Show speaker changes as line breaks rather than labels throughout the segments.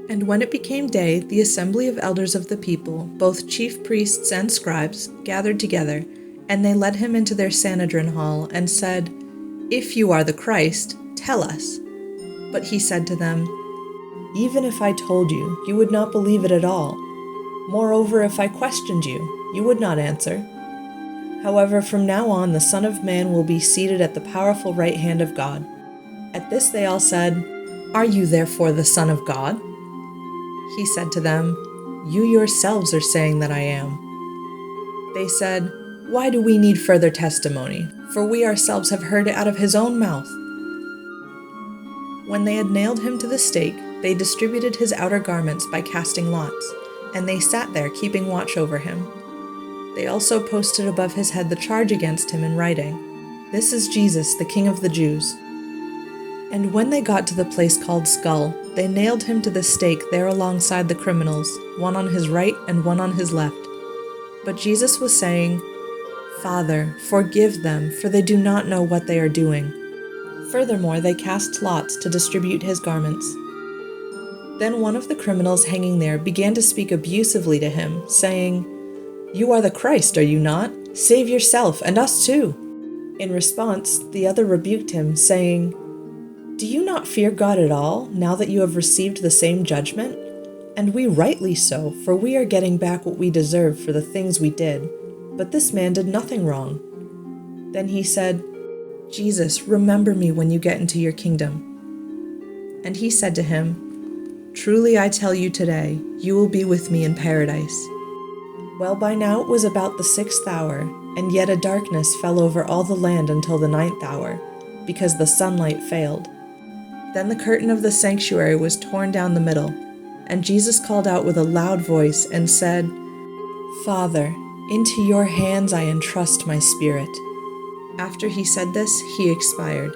And when it became day, the assembly of elders of the people, both chief priests and scribes, gathered together, and they led him into their Sanhedrin hall, and said, "If you are the Christ, tell us." But he said to them, "Even if I told you, you would not believe it at all. Moreover, if I questioned you, you would not answer. However, from now on the Son of Man will be seated at the powerful right hand of God." At this they all said, "Are you therefore the Son of God?" He said to them, "You yourselves are saying that I am." They said, "Why do we need further testimony? For we ourselves have heard it out of his own mouth." When they had nailed him to the stake, they distributed his outer garments by casting lots, and they sat there keeping watch over him. They also posted above his head the charge against him in writing, "This is Jesus, the King of the Jews." And when they got to the place called Skull, they nailed him to the stake there alongside the criminals, one on his right and one on his left. But Jesus was saying, "Father, forgive them, for they do not know what they are doing." Furthermore, they cast lots to distribute his garments. Then one of the criminals hanging there began to speak abusively to him, saying, "You are the Christ, are you not? Save yourself and us too." In response, the other rebuked him, saying, "Do you not fear God at all, now that you have received the same judgment? And we rightly so, for we are getting back what we deserve for the things we did. But this man did nothing wrong." Then he said, "Jesus, remember me when you get into your kingdom." And he said to him, "Truly I tell you today, you will be with me in paradise." Well, by now it was about the 6th hour, and yet a darkness fell over all the land until the 9th hour, because the sunlight failed. Then the curtain of the sanctuary was torn down the middle, and Jesus called out with a loud voice and said, "Father, into your hands I entrust my spirit." After he said this, he expired.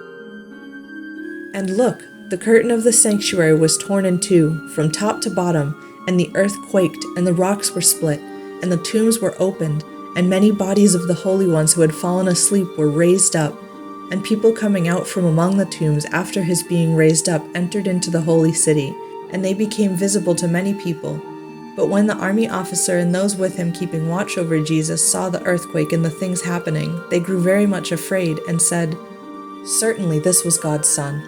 And look, the curtain of the sanctuary was torn in two, from top to bottom, and the earth quaked, and the rocks were split, and the tombs were opened, and many bodies of the holy ones who had fallen asleep were raised up. And people coming out from among the tombs after his being raised up entered into the holy city, and they became visible to many people. But when the army officer and those with him keeping watch over Jesus saw the earthquake and the things happening, they grew very much afraid and said, "Certainly this was God's Son."